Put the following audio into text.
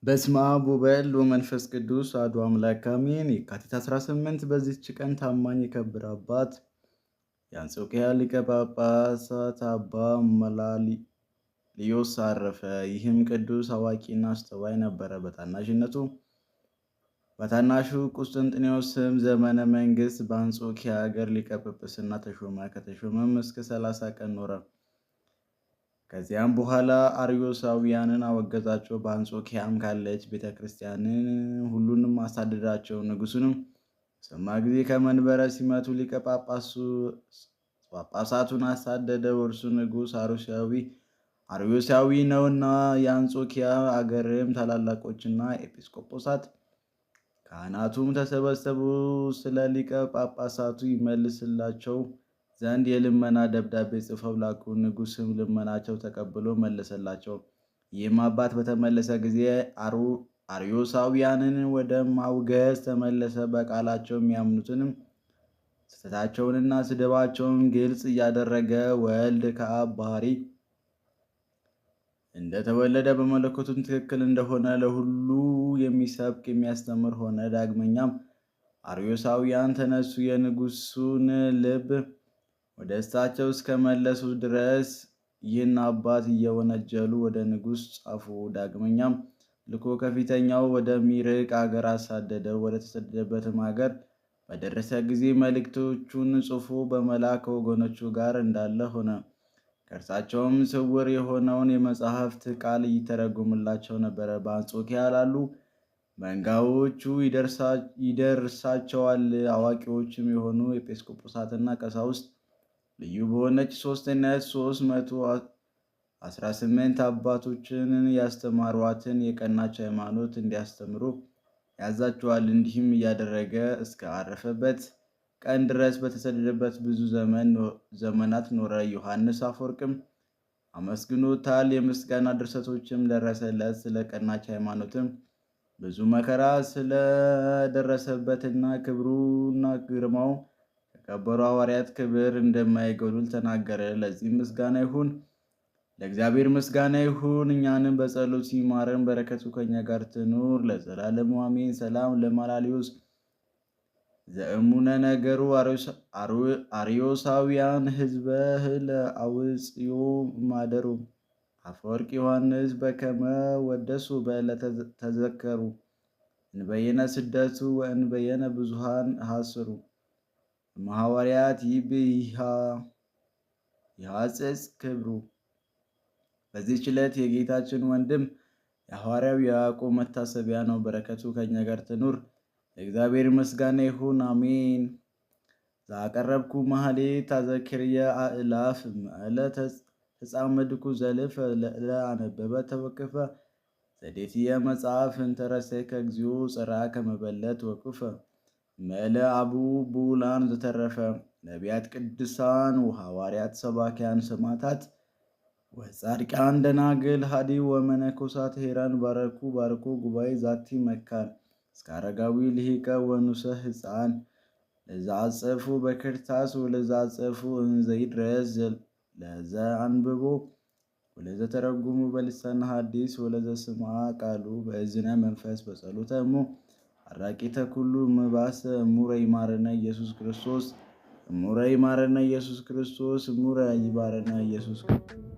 በስመ አብ ወወልድ ወመንፈስ ቅዱስ አሐዱ አምላክ አሜን። የካቲት 18 በዚች ቀን ታማኝ የከበረ አባት የአንጾኪያ ሊቀ ጳጳሳት አባ መላልዮስ አረፈ። ይህም ቅዱስ አዋቂና አስተዋይ ነበረ። በታናሹ ቁስጥንጥኔዎስ ስም ዘመነ መንግስት በአንጾኪያ ሀገር ሊቀ ጵጵስና ተሾመ። ከተሾመም እስከ 30 ቀን ኖረ። ከዚያም በኋላ አርዮሳውያንን አወገዛቸው። በአንጾኪያም ካለች ቤተ ክርስቲያንን ሁሉንም አሳደዳቸው። ንጉሱንም ሰማ ጊዜ ከመንበረ ሲመቱ ሊቀ ጳጳሳቱን አሳደደ። እርሱ ንጉሥ አርዮሳዊ ነውና። የአንጾኪያ አገርም ታላላቆችና ኤጲስቆጶሳት ካህናቱም ተሰበሰቡ። ስለ ሊቀ ጳጳሳቱ ይመልስላቸው ዘንድ የልመና ደብዳቤ ጽፈው ላኩ። ንጉሥም ልመናቸው ተቀብሎ መለሰላቸው። ይህም አባት በተመለሰ ጊዜ አርዮሳውያንን ወደ ማውገዝ ተመለሰ። በቃላቸው የሚያምኑትንም ስህተታቸውንና ስድባቸውን ግልጽ እያደረገ ወልድ ከአብ ባሕሪ እንደተወለደ በመለኮቱም ትክክል እንደሆነ ለሁሉ የሚሰብክ የሚያስተምር ሆነ። ዳግመኛም አርዮሳውያን ተነሱ፣ የንጉሱን ልብ ወደ እሳቸው እስከመለሱ ድረስ ይህን አባት እየወነጀሉ ወደ ንጉሥ ጻፉ። ዳግመኛም ልኮ ከፊተኛው ወደሚርቅ አገር አሳደደው። ወደ ተሰደደበትም አገር በደረሰ ጊዜ መልእክቶቹን ጽፎ በመላክ ከወገኖቹ ጋር እንዳለ ሆነ። ከእርሳቸውም ስውር የሆነውን የመጽሐፍት ቃል ይተረጉምላቸው ነበረ። በአንጾኪያ ላሉ መንጋዎቹ ይደርሳቸዋል። አዋቂዎችም የሆኑ ኤጲስቆጶሳትና ቀሳውስት ልዩ በሆነች ሦስትነት 318 አባቶችን ያስተማሯትን የቀናች ሃይማኖት እንዲያስተምሩ ያዛቸዋል። እንዲህም እያደረገ እስከ አረፈበት ቀን ድረስ በተሰደደበት ብዙ ዘመናት ኖረ። ዮሐንስ አፈወርቅም አመስግኖታል። የምስጋና ድርሰቶችም ደረሰለት። ስለ ቀናች ሃይማኖትም ብዙ መከራ ስለደረሰበትና ክብሩና ግርማው ከከበሩ ሐዋርያት ክብር እንደማይጎድል ተናገረ። ለዚህም ምስጋና ይሁን፣ ለእግዚአብሔር ምስጋና ይሁን። እኛንም በጸሎት ሲማረን በረከቱ ከኛ ጋር ትኑር ለዘላለሙ አሜን። ሰላም ለመላልዮስ ዘእሙነ ነገሩ አርዮሳውያን ህዝበ እህለ አውፅዮ ማደሩ አፈወርቅ ዮሐንስ በከመ ወደሱ በዕለተ ተዘከሩ እንበየነ ስደቱ ወእንበየነ ብዙሃን ሐስሩ እምሐዋርያት ይሐጽጽ ክብሩ። በዚህች ዕለት የጌታችን ወንድም የሐዋርያው የያዕቆብ መታሰቢያ ነው። በረከቱ ከኛ ጋር ትኑር። ለእግዚአብሔር ምስጋና ይሁን አሜን። ዛቀረብኩ ማህሌት ታዘክርየ አእላፍ እምዕለ ተጻመድኩ ዘልፈ ለአነበበ ተወክፈ ዘዴትየ መጽሐፍ እንተረሰይከ እግዚኦ ጽርሐ ከመበለት ወኩፈ እምዕለ አብኡ ብኡላን ዘተረፈ ነቢያት ቅዱሳን ወሐዋርያት ሰባክያን ሰማዕታት ወጻድቃን ደናግል ሀዲ ወመነኮሳት ሄራን ባርኮ ጉባኤ ዛቲ መካን እስከ አረጋዊ ልሂቀ ወኑሰ ሕፃን ለዛ አጸፉ በክርታስ ወለዛ አጸፉ እንዘይድረስ ለዘ አንብቦ ወለዘ ተረጉሙ በልሳነ ሐዲስ ወለዘ ስምዐ ቃሉ በእዝነ መንፈስ በጸሎተ እሙ አራቂተ ኩሉ እምባሰ እሙረ ይማረነ ኢየሱስ ክርስቶስ እሙረ ይማረነ ኢየሱስ ክርስቶስ እሙረ ይባረነ ኢየሱስ ክርስቶስ